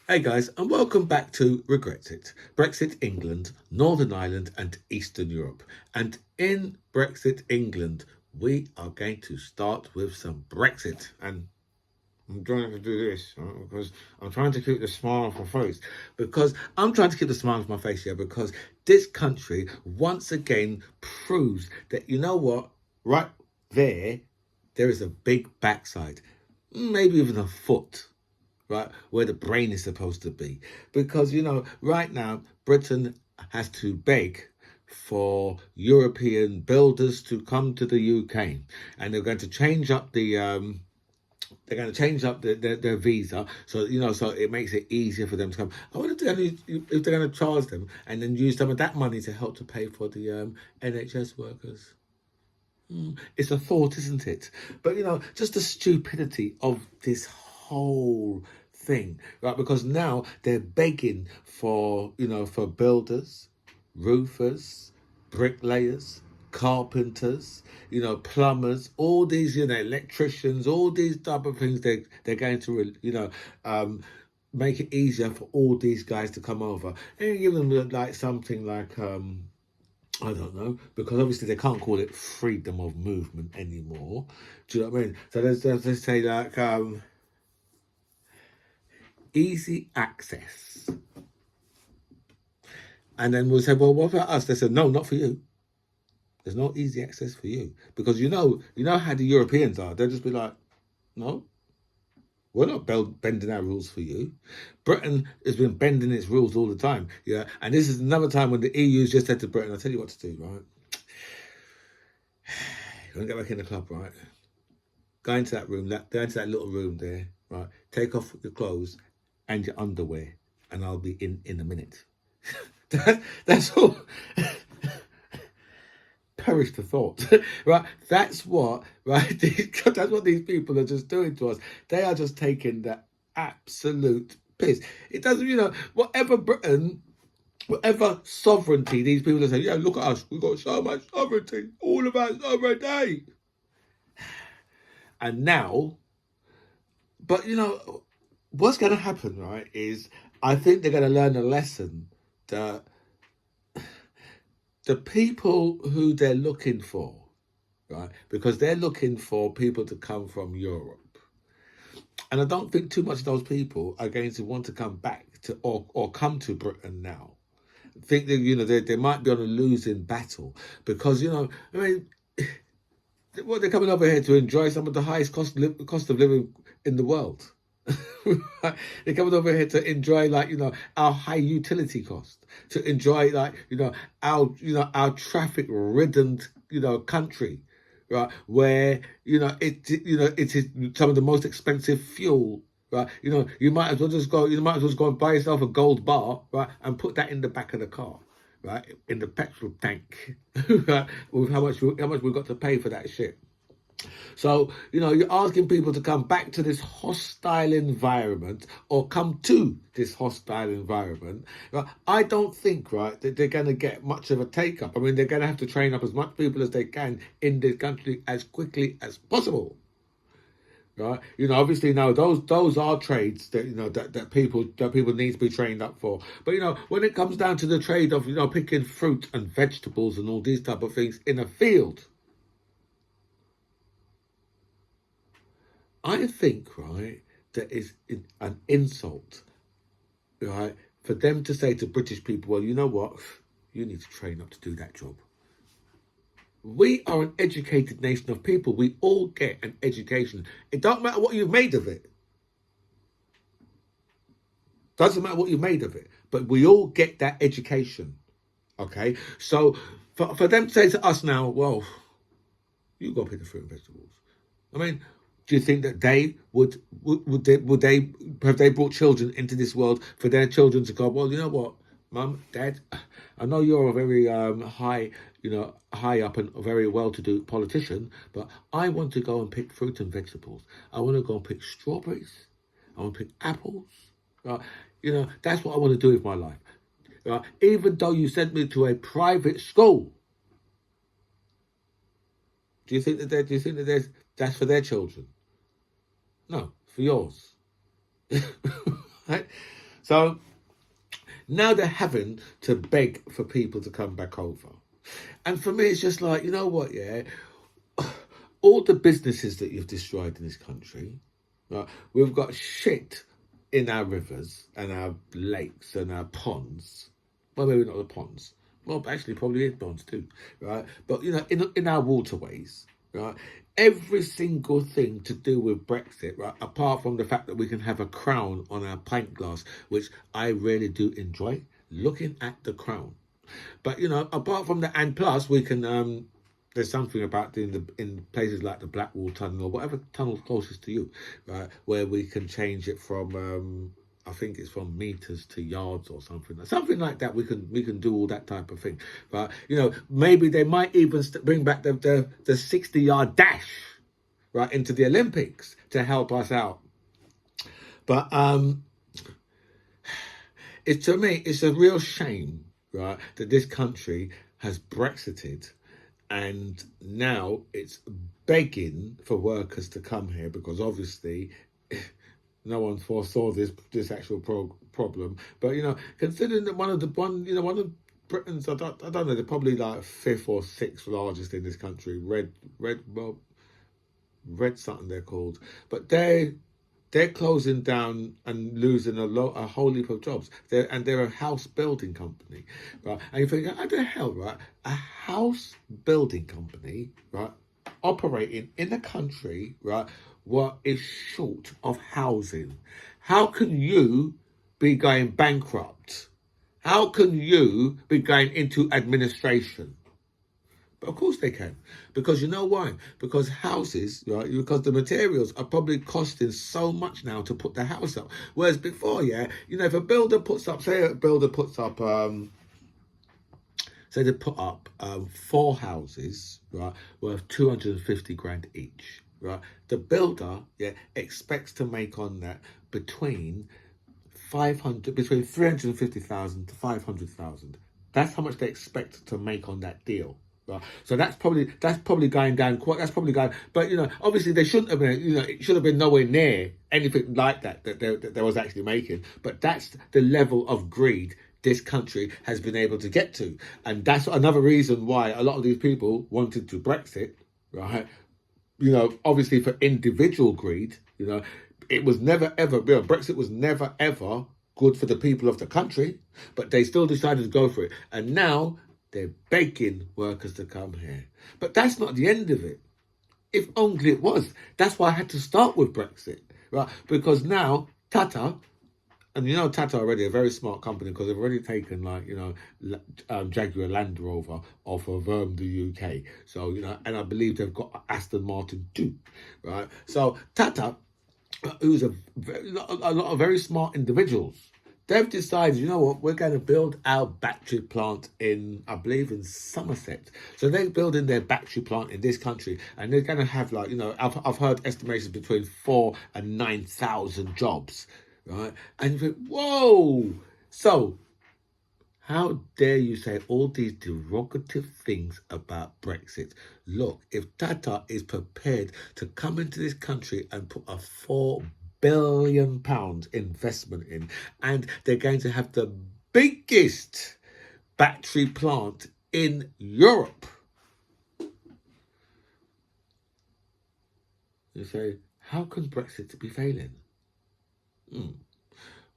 Hey guys, and welcome back to Brexit. Brexit England, Northern Ireland, and Eastern Europe. And in Brexit England, we are going to start with some Brexit. And I'm trying to do this because I'm trying to keep the smile off my face. Because I'm trying to keep the smile off my face here because this country once again proves that, you know what, right there is a big backside, maybe even a foot, right, where the brain is supposed to be. Because, right now, Britain has to beg for European builders to come to the UK, and they're going to change up their visa, so so it makes it easier for them to come. I wonder if they're going to charge them and then use some of that money to help to pay for the NHS workers. It's a thought, isn't it? But just the stupidity of this whole thing, right? Because now they're begging for for builders, roofers, bricklayers, carpenters, plumbers, all these electricians, all these type of things. They're going to make it easier for all these guys to come over and give them like something like I don't know, because obviously they can't call it freedom of movement anymore. Do you know what I mean? So let's say like easy access. And then we'll say, well, what about us? They said, no, not for you. There's no easy access for you. Because you know how the Europeans are. They'll just be like, no, we're not bending our rules for you. Britain has been bending its rules all the time. Yeah. And this is another time when the EU's just said to Britain, I'll tell you what to do, right? You want to get back in the club, right? Go into that room, go into that little room there, right? Take off your clothes and your underwear, and I'll be in a minute. That's all. Perish the thought, right? That's what, right? That's what these people are just doing to us. They are just taking the absolute piss. It doesn't, whatever sovereignty these people are saying, yeah, look at us, we've got so much sovereignty, all of us sovereignty. And now, but what's going to happen, right, is I think they're going to learn a lesson that the people who they're looking for, right, because they're looking for people to come from Europe. And I don't think too much of those people are going to want to come back to or come to Britain now. I think that, they might be on a losing battle because, I mean, what they're coming over here to enjoy some of the highest cost of living in the world. They're coming over here to enjoy our high utility cost, to enjoy our traffic ridden country, right, where it is some of the most expensive fuel, right. You might as well just go and buy yourself a gold bar, right, and put that in the back of the car, right, in the petrol tank, right, with how much we've got to pay for that shit. So, you're asking people to come back to this hostile environment or come to this hostile environment. Right? I don't think, right, that they're going to get much of a take up. I mean, they're going to have to train up as much people as they can in this country as quickly as possible. Right, obviously now those are trades that that people need to be trained up for. But when it comes down to the trade of picking fruit and vegetables and all these type of things in a field, I think, right, that is an insult, right, for them to say to British people, well, you know what, you need to train up to do that job. We are an educated nation of people. We all get an education. It don't matter what you've made of it. Doesn't matter what you've made of it. But we all get that education. Okay? So for them to say to us now, well, you go pick the fruit and vegetables. I mean, do you think that they would they have they brought children into this world for their children to go, well, you know what, mum, dad, I know you're a very high up and a very well-to-do politician, but I want to go and pick fruit and vegetables. I want to go and pick strawberries. I want to pick apples. That's what I want to do with my life. Even though you sent me to a private school, do you think that that's for their children? No, for yours. Right? So now they're having to beg for people to come back over. And for me, it's just like, you know what, yeah? All the businesses that you've destroyed in this country, right? We've got shit in our rivers and our lakes and our ponds. Well, maybe not the ponds. Well, actually, probably is ponds too, right? But, you know, in our waterways, right? Every single thing to do with Brexit, right? Apart from the fact that we can have a crown on our pint glass, which I really do enjoy looking at the crown. But, you know, apart from that, and plus we can, there's something about in places like the Blackwall Tunnel or whatever tunnel's closest to you, right, where we can change it from, I think it's from meters to yards or something like that. We can do all that type of thing, but you know, maybe they might even bring back the 60-yard dash, right, into the Olympics to help us out. But it's, to me, it's a real shame, right, that this country has Brexited. And now it's begging for workers to come here because obviously no one foresaw this actual problem. But you know, considering that one of Britain's, I don't know, they're probably like fifth or sixth largest in this country. Red something they're called, but they're closing down and losing a whole heap of jobs. They're a house building company, right? And you think, how the hell, right? A house building company, right, operating in a country, right, what is short of housing. How can you be going bankrupt? How can you be going into administration? But of course they can. Because you know why? Because houses, right? Because the materials are probably costing so much now to put the house up. Whereas before, yeah, you know, if a builder puts up, say they put up 4 houses, right, worth 250 grand each, right? The builder, yeah, expects to make on that between 350,000 to 500,000. That's how much they expect to make on that deal. Right. So that's probably going down quite. That's probably going. But you know, obviously they shouldn't have been. You know, it should have been nowhere near anything like that there was actually making. But that's the level of greed this country has been able to get to, and that's another reason why a lot of these people wanted to Brexit, right? You know, obviously for individual greed. You know, it was never ever. You know, Brexit was never ever good for the people of the country, but they still decided to go for it, and now they're begging workers to come here. But that's not the end of it. If only it was. That's why I had to start with Brexit, right? Because now Tata, and you know Tata already a very smart company because they've already taken Jaguar Land Rover off of the UK. So, you know, and I believe they've got Aston Martin too, right? So Tata, who's a lot of very smart individuals, they've decided, you know what, we're going to build our battery plant in, I believe, in Somerset. So they're building their battery plant in this country, and they're going to have, like, you know, I've heard estimations between 4,000 and 9,000 jobs, right? And you think, whoa! So how dare you say all these derogative things about Brexit? Look, if Tata is prepared to come into this country and put a £4 billion investment in, and they're going to have the biggest battery plant in Europe, you say, how can Brexit be failing?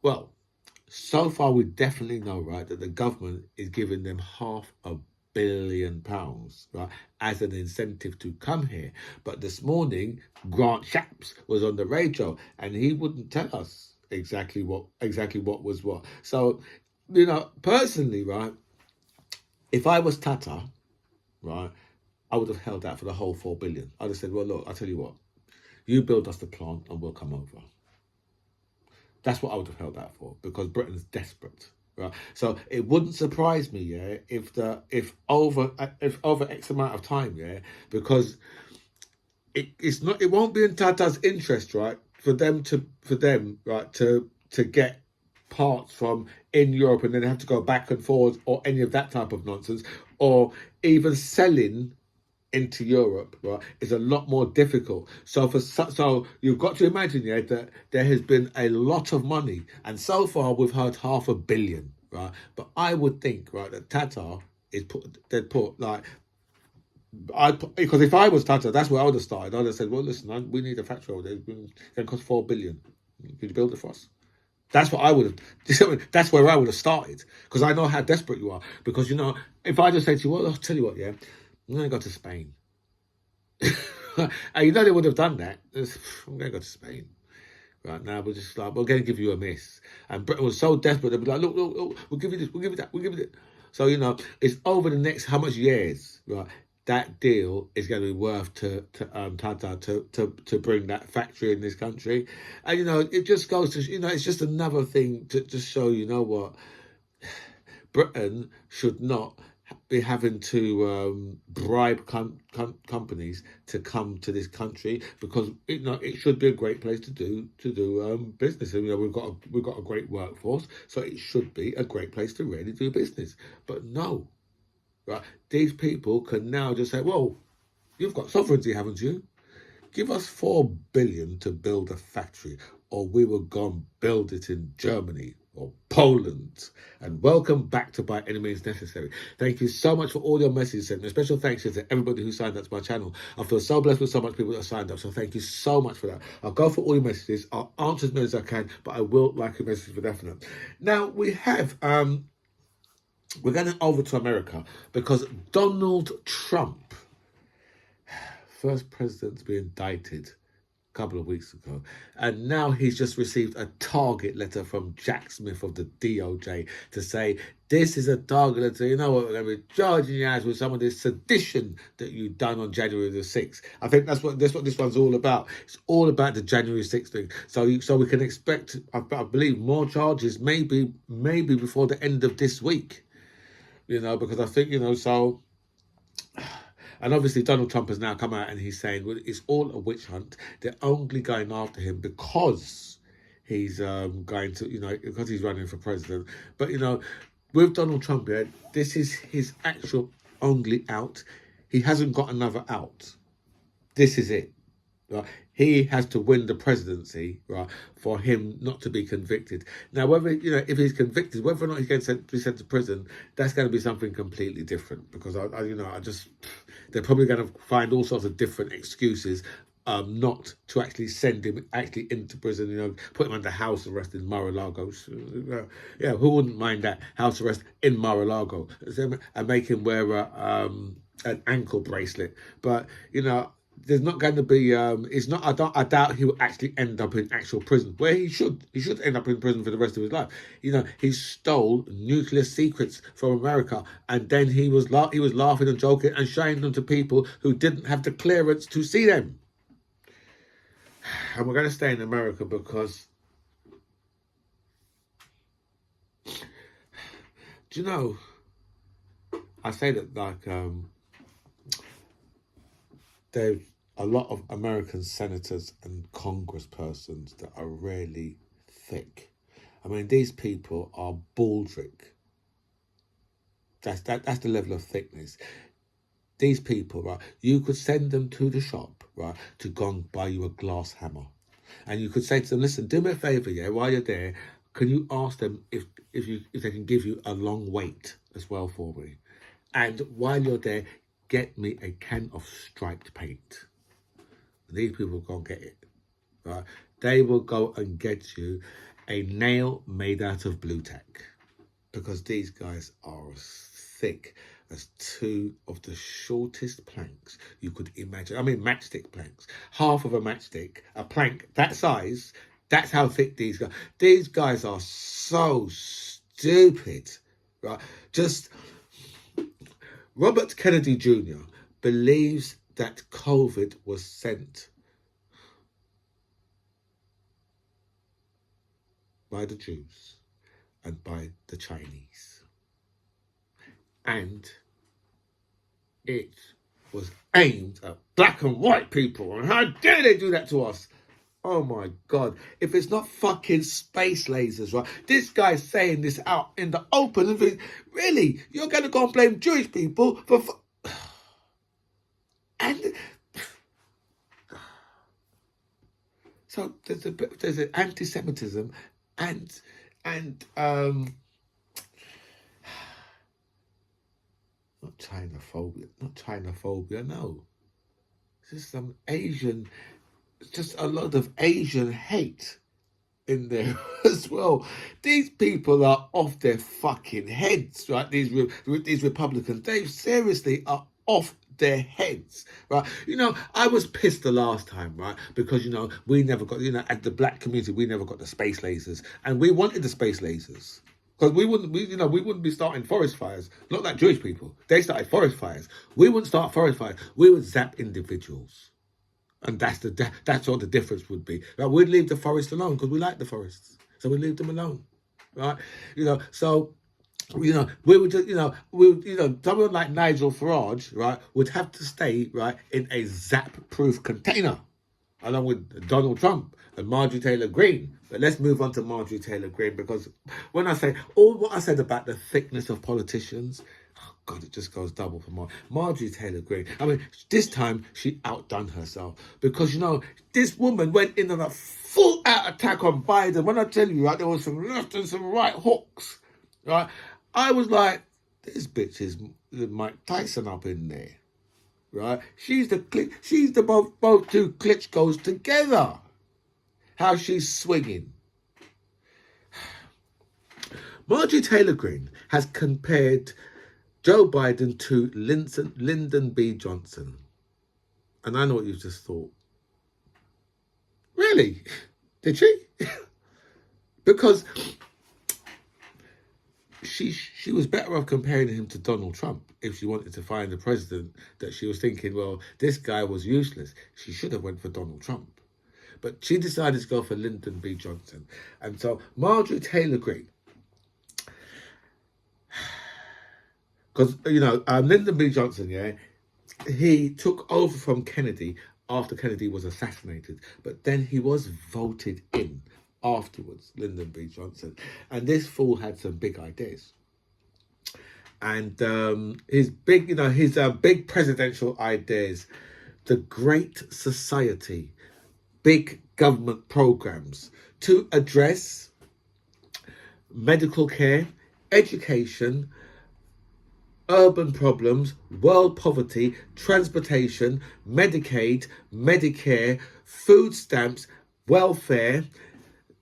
Well, so far we definitely know, right, that the government is giving them £500 million, right, as an incentive to come here. But this morning, Grant Shapps was on the radio and he wouldn't tell us exactly what was what. So, you know, personally, right, if I was Tata, right, I would have held out for the whole 4 billion. I'd have said, well, look, I'll tell you what, you build us the plant and we'll come over. That's what I would have held out for, because Britain's desperate, right? So it wouldn't surprise me, yeah, if over X amount of time, yeah, because it won't be in Tata's interest, right, for them to get parts from in Europe and then have to go back and forth or any of that type of nonsense, or even selling into Europe, right, is a lot more difficult. So you've got to imagine, yeah, that there has been a lot of money, and so far we've heard 500 million, right? But I would think, right, that Tata they'd put like because if I was Tata, that's where I would have started. I'd have said, well, listen, we need a factory over there. It's going to cost 4 billion. Could you build it for us? That's what I would have. That's where I would have started because I know how desperate you are. Because if I just say to you, well, I'll tell you what, yeah, I'm going to go to Spain. And they would have done that. I'm going to go to Spain. Right now, we're just like, we're going to give you a miss. And Britain was so desperate, they'd be like, look, we'll give you this, we'll give you that, we'll give you that. So, it's over the next how much years, right? That deal is going to be worth to Tata to bring that factory in this country. And, it just goes to, it's just another thing to just show, what, Britain should not be having to bribe companies to come to this country because it should be a great place to do business. And, we've got a great workforce, so it should be a great place to really do business. But no, right? These people can now just say, "Well, you've got sovereignty, haven't you? Give us 4 billion to build a factory, or we will go and build it in Germany or Poland. And welcome back to By Any Means Necessary." Thank you so much for all your messages and a special thanks to everybody who signed up to my channel. I feel so blessed with so much people that have signed up, so thank you so much for that. I'll go for all your messages. I'll answer as many as I can, but I will like your message for definite. Now we have we're going over to America because Donald Trump, first president to be indicted a couple of weeks ago, and now he's just received a target letter from Jack Smith of the DOJ to say this is a target letter. You know what, we're going to be charging you as with some of this sedition that you've done on January the 6th. I think that's what this one's all about. It's all about the January 6th thing. So we can expect, I believe, more charges maybe before the end of this week. Because I think, so. And obviously Donald Trump has now come out and he's saying, well, it's all a witch hunt. They're only going after him because he's going to, because he's running for president. But, with Donald Trump, yeah, this is his actual only out. He hasn't got another out. This is it. Right? He has to win the presidency, right, for him not to be convicted. Now, whether if he's convicted, whether or not he's going to be sent to prison, that's going to be something completely different. Because they're probably going to find all sorts of different excuses, not to actually send him into prison. Put him under house arrest in Mar-a-Lago. Yeah, who wouldn't mind that, house arrest in Mar-a-Lago, and make him wear an ankle bracelet? But there's not going to be. It's not. I doubt he will actually end up in actual prison. Where he should end up in prison for the rest of his life. He stole nuclear secrets from America, and then he was laughing and joking and showing them to people who didn't have the clearance to see them. And we're going to stay in America because, do you know? I say that like. There's a lot of American senators and congresspersons that are really thick. I mean, these people are baldrick. That's the level of thickness. These people, right, you could send them to the shop, right, to go and buy you a glass hammer. And you could say to them, listen, do me a favour, yeah, while you're there, can you ask them if they can give you a long weight as well for me? And while you're there, get me a can of striped paint. These people go and get it. Right? They will go and get you a nail made out of blue tack. Because these guys are as thick as two of the shortest planks you could imagine. I mean, matchstick planks. Half of a matchstick, a plank that size, that's how thick these guys. These guys are so stupid. Right? Robert Kennedy Jr. believes that COVID was sent by the Jews and by the Chinese. And it was aimed at black and white people. And how dare they do that to us? Oh my God. If it's not fucking space lasers, right? This guy's saying this out in the open. Really? You're going to go and blame Jewish people for... And so there's an anti-Semitism and not Chinophobia, no. Just some Asian, just a lot of Asian hate in there as well. These people are off their fucking heads, right? These Republicans, they seriously are off their heads, right? I was pissed the last time, right? Because we never got, at the black community, we never got the space lasers, and we wanted the space lasers. Because we wouldn't be starting forest fires. Not like Jewish people. They started forest fires. We wouldn't start forest fires. We would zap individuals. And that's what the difference would be. Like, we'd leave the forest alone because we like the forests. So we leave them alone. Right? So we would just, someone like Nigel Farage, right, would have to stay, right, in a zap-proof container, along with Donald Trump and Marjorie Taylor Greene. But let's move on to Marjorie Taylor Greene, because when I say all what I said about the thickness of politicians, oh God, it just goes double for Marjorie Taylor Greene. I mean, this time she outdone herself, because this woman went in on a full-out attack on Biden. When I tell you, right, there was some left and some right hooks, right? I was like, this bitch is Mike Tyson up in there. Right, she's the both two Klitschko's together. How she's swinging. Marjorie Taylor Greene has compared Joe Biden to Lyndon B. Johnson, and I know what you just thought. Really? Did she? Because she was better off comparing him to Donald Trump if she wanted to find a president that she was thinking, well, this guy was useless. She should have went for Donald Trump. But she decided to go for Lyndon B. Johnson. And so Marjorie Taylor Greene, because, Lyndon B. Johnson, yeah, he took over from Kennedy after Kennedy was assassinated. But then he was voted in afterwards, Lyndon B. Johnson. And this fool had some big ideas. And his big presidential ideas, the Great Society, big government programs to address medical care, education, urban problems, world poverty, transportation, Medicaid, Medicare, food stamps, welfare,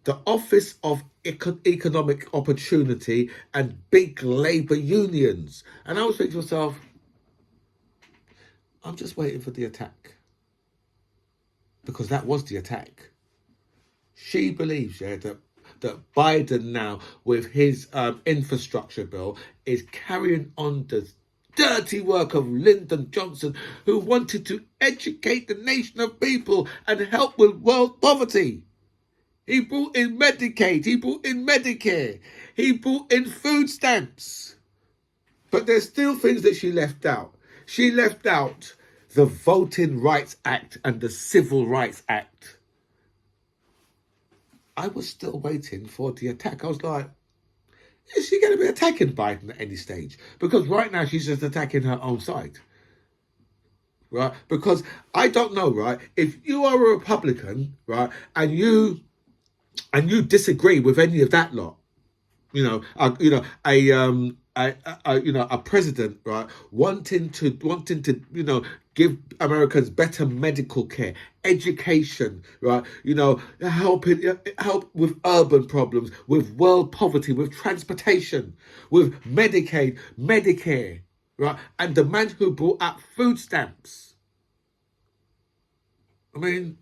the Office of Economic Opportunity, and big labour unions. And I was thinking to myself, I'm just waiting for the attack. Because that was the attack. She believes, that Biden now, with his infrastructure bill, is carrying on the dirty work of Lyndon Johnson, who wanted to educate the nation of people and help with world poverty. He brought in Medicaid, he brought in Medicare, he brought in food stamps. But there's still things that she left out. She left out the Voting Rights Act and the Civil Rights Act. I was still waiting for the attack. I was like, is she going to be attacking Biden at any stage? Because right now she's just attacking her own side. Right? Because I don't know, right? If you are a Republican, right, and you disagree with any of that lot, a president, right, wanting to give Americans better medical care, education, right, help with urban problems, with world poverty, with transportation, with Medicaid, Medicare, right, and the man who brought out food stamps. I mean,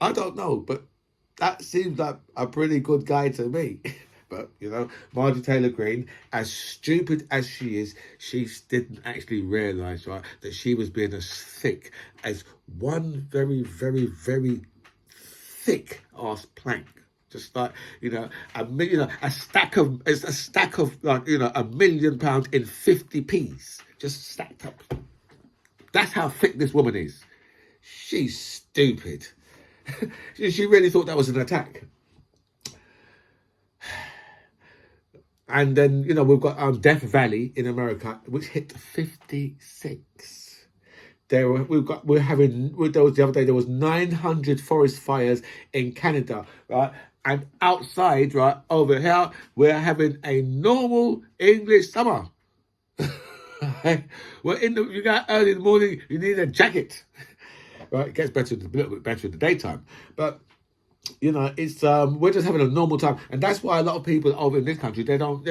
I don't know, but that seems like a pretty good guy to me. But, Marjorie Taylor Greene, as stupid as she is, she didn't actually realise, right, that she was being as thick as one very, very, very thick ass plank. Just like, a stack of like, £1 million in 50p's, just stacked up. That's how thick this woman is. She's stupid. She really thought that was an attack. And then, we've got Death Valley in America, which hit 56. There was the other day, there was 900 forest fires in Canada, right? And outside, right, over here, we're having a normal English summer. You got early in the morning, you need a jacket. Right, it gets better, a little bit better in the daytime. But it's we're just having a normal time, and that's why a lot of people over in this country they don't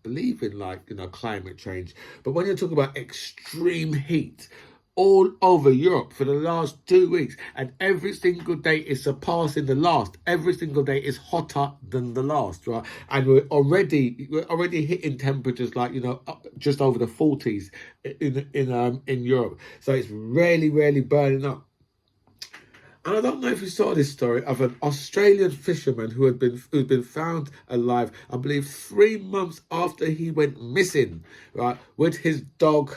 believe in climate change. But when you talk about extreme heat all over Europe for the last 2 weeks, and every single day is surpassing the last. Every single day is hotter than the last, right? And we're already hitting temperatures just over the 40s in Europe. So it's really burning up. And I don't know if you saw this story of an Australian fisherman who'd been found alive, I believe 3 months after he went missing, right, with his dog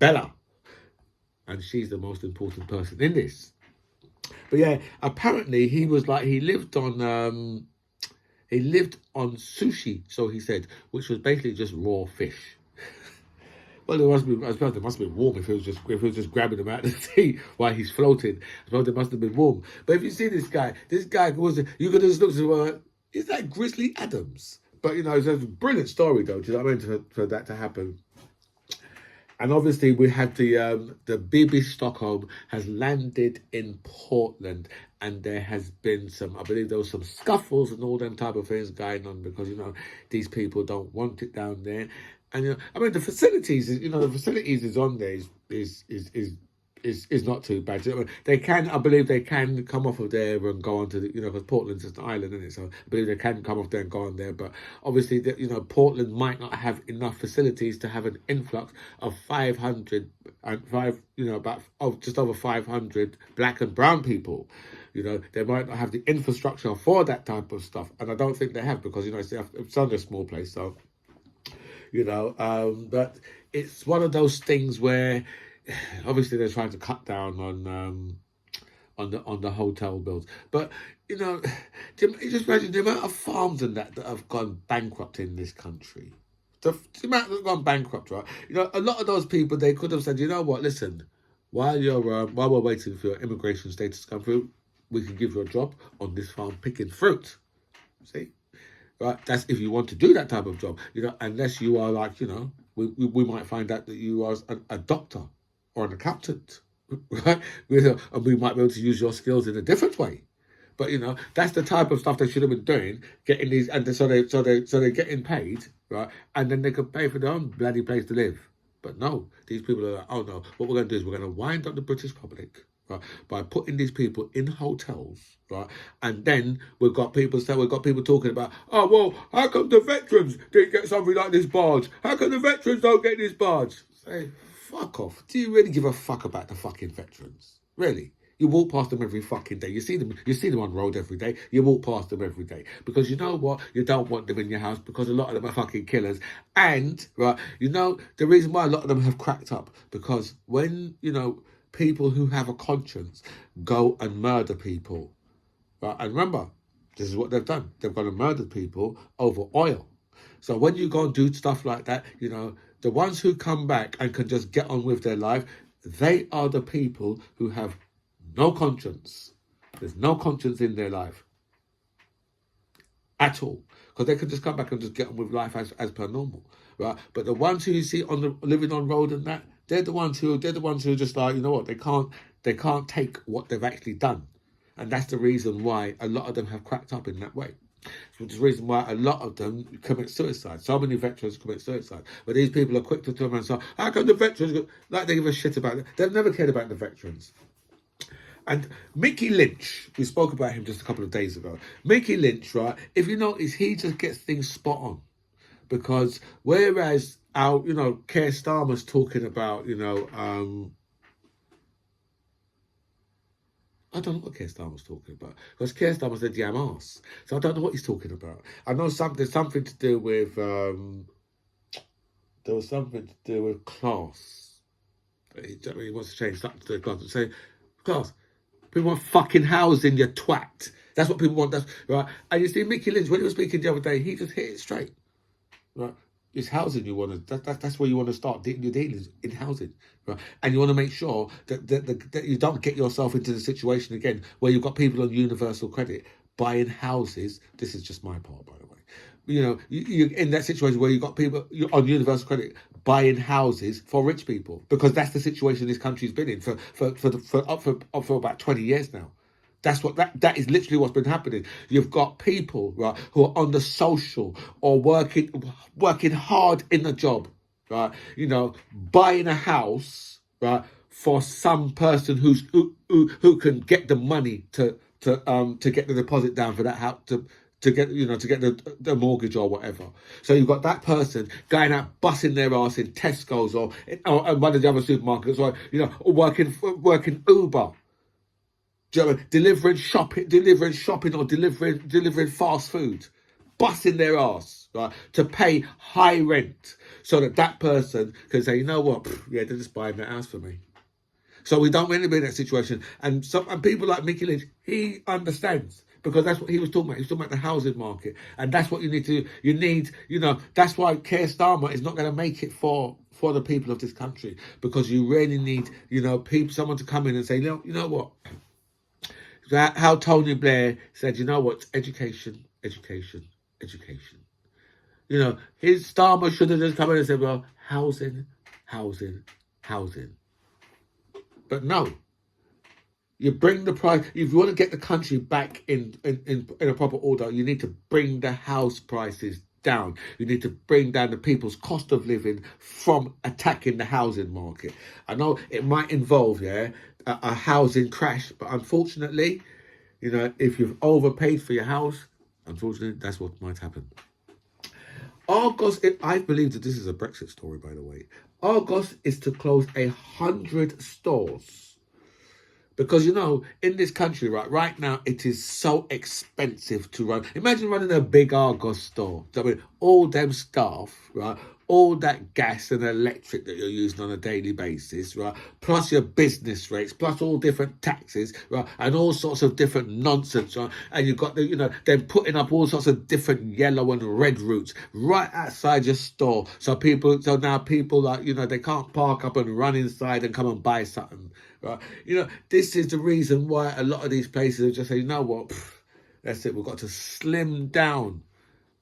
Bella. And she's the most important person in this. But yeah, apparently he lived on sushi, so he said, which was basically just raw fish. Well, I suppose it must have been warm if it was just grabbing him out of the sea while he's floating. I suppose it must have been warm. But if you see this guy you could just look at him, is that Grizzly Adams? But it's a brilliant story though. Do you know what I mean? For that to happen. And obviously we had the BBC Stockholm has landed in Portland, and there has been I believe there was some scuffles and all them type of things going on because these people don't want it down there. And the facilities is on there is not too bad. I believe they can come off of there and go on to because Portland's just an island, isn't it? So I believe they can come off there and go on there. But obviously, Portland might not have enough facilities to have an influx of 500 just over 500 black and brown people. They might not have the infrastructure for that type of stuff, and I don't think they have because it's only a small place, so. But it's one of those things where obviously they're trying to cut down on the hotel bills. But just imagine the amount of farms and that have gone bankrupt in this country. The amount that have gone bankrupt, right? A lot of those people, they could have said, you know what, listen, while we're waiting for your immigration status to come through, we can give you a job on this farm picking fruit. See? Right, that's if you want to do that type of job, unless you are we might find out that you are a doctor or an accountant, right? And we might be able to use your skills in a different way. But that's the type of stuff they should have been doing, getting these, and so they're getting paid, right? And then they could pay for their own bloody place to live. But no, these people are like, oh no, what we're going to do is we're going to wind up the British public, right, by putting these people in hotels, right, and then we've got people talking about, oh well, how come the veterans didn't get something like this barge? How come the veterans don't get this barge? Say, fuck off. Do you really give a fuck about the fucking veterans? Really? You walk past them every fucking day. You see them on road every day. You walk past them every day. Because you know what? You don't want them in your house because a lot of them are fucking killers. And, right, the reason why a lot of them have cracked up, because when, people who have a conscience go and murder people, right, and remember, this is what they've done. They've gone and murdered people over oil. So when you go and do stuff like that, the ones who come back and can just get on with their life, they are the people who have no conscience. There's no conscience in their life at all, because they can just come back and just get on with life as per normal, right? But the ones who you see living on road and that, they're the ones who are just like, you know what, they can't take what they've actually done, and that's the reason why a lot of them have cracked up in that way. Which is the reason why a lot of them commit suicide. So many veterans commit suicide. But these people are quick to turn around and say, how come the veterans, like they give a shit about it? They've never cared about the veterans. And Mickey Lynch, we spoke about him just a couple of days ago. Mickey Lynch, right, if you notice, he just gets things spot on. Because whereas our, Keir Starmer's talking about, I don't know what Keir Starmer's talking about. Because Keir Starmer's a damn arse. So I don't know what he's talking about. I know there's something to do with, there was something to do with class. He wants to change something to the class. Say, class, people want fucking housing, you twat. That's what people want. That's right. And you see, Mickey Lynch, when he was speaking the other day, he just hit it straight. Right. it's housing you want to. That's where you want to start your dealings in housing, right? And you want to make sure that you don't get yourself into the situation again where you've got people on universal credit buying houses. This is just my part, by the way. You know, you're in that situation where you've got people on universal credit buying houses for rich people, because that's the situation this country's been in for about 20 years now. That's what that is literally what's been happening. You've got people, right, who are on the social or working hard in the job, right? You know, buying a house, right, for some person who can get the money to get the deposit down for that house to get the mortgage or whatever. So you've got that person going out busting their ass in Tesco's or one of the other supermarkets, or working Uber. Do you know what I mean? Delivering shopping or delivering fast food, busting their ass, right, to pay high rent, so that person can say, you know what, yeah, they're just buying that house for me. So we don't want to be in that situation. And people like Mickey Lynch, he understands, because that's what he was talking about. He was talking about the housing market, and that's what you need to do. You need, that's why Keir Starmer is not going to make it for the people of this country, because you really need, someone to come in and say, you know what. How Tony Blair said, you know what, education. His Starmer should have just come in and said, well, housing. But no, you bring the price. If you want to get the country back in a proper order, you need to bring the house prices down. You need to bring down the people's cost of living from attacking the housing market. I know it might involve, a housing crash, but unfortunately, if you've overpaid for your house, unfortunately, that's what might happen. Argos, I believe that this is a Brexit story, by the way. Argos is to close 100 stores. Because, in this country, right now, it is so expensive to run. Imagine running a big Argos store. I mean, all them staff, right? All that gas and electric that you're using on a daily basis, right? Plus your business rates, plus all different taxes, right? And all sorts of different nonsense, right? And you've got they're putting up all sorts of different yellow and red routes right outside your store. So now people they can't park up and run inside and come and buy something, right? This is the reason why a lot of these places are just saying, you know what, that's it, we've got to slim down.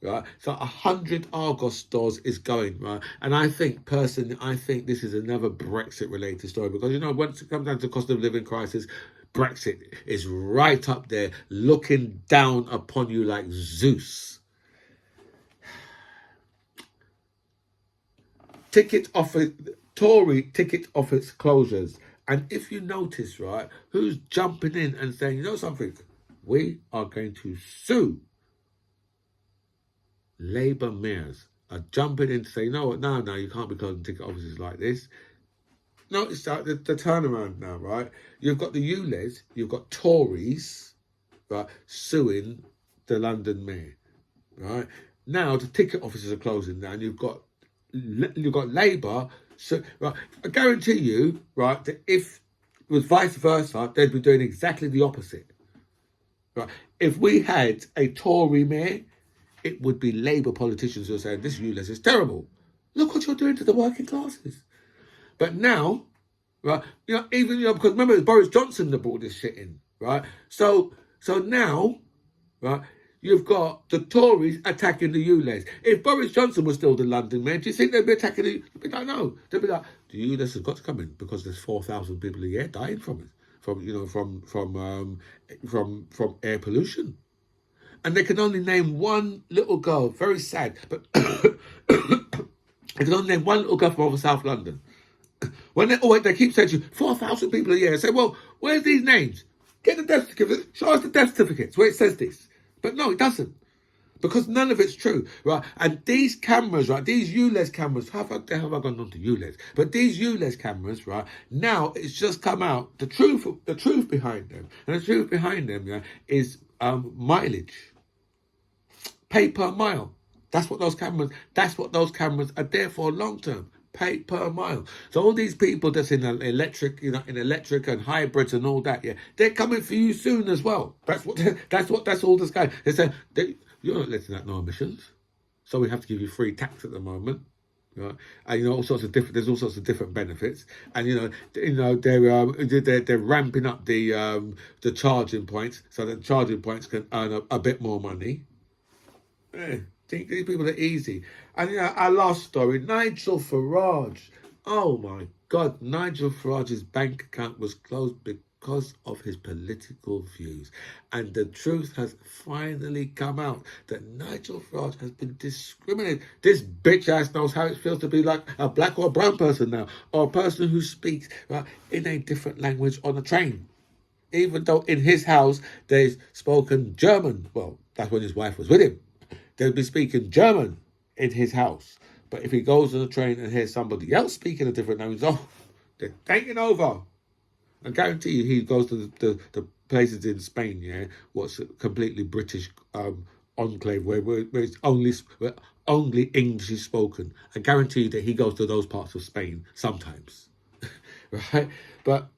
Right, so 100 Argos stores is going, right, and I think this is another Brexit-related story, because once it comes down to cost of living crisis, Brexit is right up there, looking down upon you like Zeus. Tory ticket office closures, and if you notice, right, who's jumping in and saying, you know something, we are going to sue. Labour mayors are jumping in to say, you know what, no, you can't be closing ticket offices like this. No, it's the turnaround now, right? You've got the ULEZ, you've got Tories, right, suing the London mayor, right? Now the ticket offices are closing down. You've got Labour. So, right, I guarantee you, right, that if it was vice versa, they'd be doing exactly the opposite. Right? If we had a Tory mayor, it would be Labour politicians who are saying, this ULEZ is terrible. Look what you're doing to the working classes. But now, right, because remember, it's Boris Johnson that brought this shit in, right? So now, right, you've got the Tories attacking the ULEZ. If Boris Johnson was still the London mayor, do you think they'd be attacking the... They'd be like, no. They'd be like, the ULEZ has got to come in, because there's 4,000 people a year dying from it, from air pollution. And they can only name one little girl, very sad, but they can only name one little girl from over South London. When they keep saying to you, 4,000 people a year, I say, well, where's these names? Get the death certificates, show us the death certificates where it says this. But no, it doesn't. Because none of it's true, right? And these cameras, right, these ULEZ cameras, how have I gone on to ULEZ? But these ULEZ cameras, right, now it's just come out, the truth behind them. And the truth behind them, is mileage. Pay per mile. That's what those cameras are there for long term. Pay per mile. So all these people that's in electric, in electric and hybrids and all that, they're coming for you soon as well. That's all this guy. They say, you're not letting out no emissions. so we have to give you free tax at the moment. Right, and all sorts of different. There's all sorts of different benefits, and they're ramping up the charging points so that charging points can earn a bit more money. These people are easy. And our last story, Nigel Farage. Oh my God, Nigel Farage's bank account was closed because of his political views. And the truth has finally come out that Nigel Farage has been discriminated. This bitch ass knows how it feels to be like a black or a brown person now, or a person who speaks in a different language on a train. Even though in his house they've spoken German. Well, that's when his wife was with him. They'll be speaking German in his house. But if he goes on the train and hears somebody else speaking a different language, they're taking over. I guarantee you he goes to the places in Spain, what's a completely British enclave where it's only English is spoken. I guarantee you that he goes to those parts of Spain sometimes. Right? But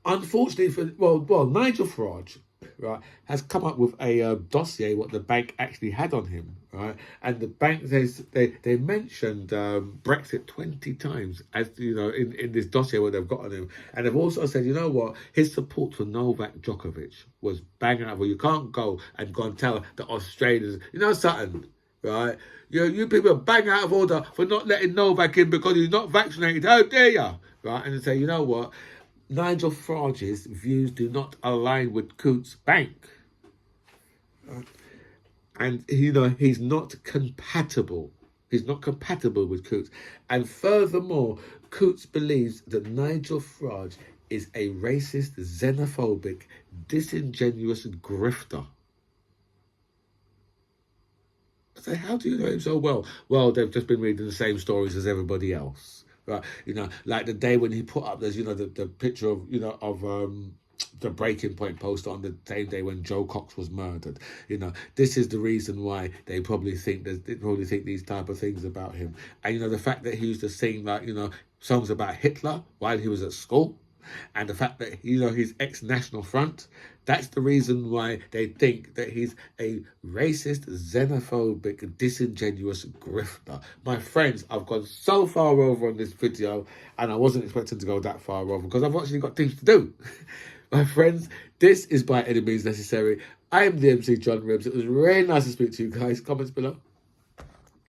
unfortunately Nigel Farage, right, has come up with a dossier what the bank actually had on him, right? And the bank they mentioned Brexit 20 times as in this dossier what they've got on him, and they've also said his support for Novak Djokovic was bang out. Well, you can't go and tell the Australians something, right? You people are bang out of order for not letting Novak in because he's not vaccinated. How dare you, right? And they say Nigel Farage's views do not align with Coutts Bank. And, he's not compatible. He's not compatible with Coutts. And furthermore, Coutts believes that Nigel Farage is a racist, xenophobic, disingenuous grifter. I say, how do you know him so well? Well, they've just been reading the same stories as everybody else. Right, like the day when he put up there's the picture of the Breaking Point poster on the same day when Joe Cox was murdered. This is the reason why they probably think these type of things about him. And the fact that he used to sing songs about Hitler while he was at school, and the fact that he's ex-National Front, that's the reason why they think that he's a racist, xenophobic, disingenuous grifter. My friends, I've gone so far over on this video, and I wasn't expecting to go that far over because I've actually got things to do. My friends, this is By Any Means Necessary. I am the MC John Ribs. It was really nice to speak to you guys. Comments below.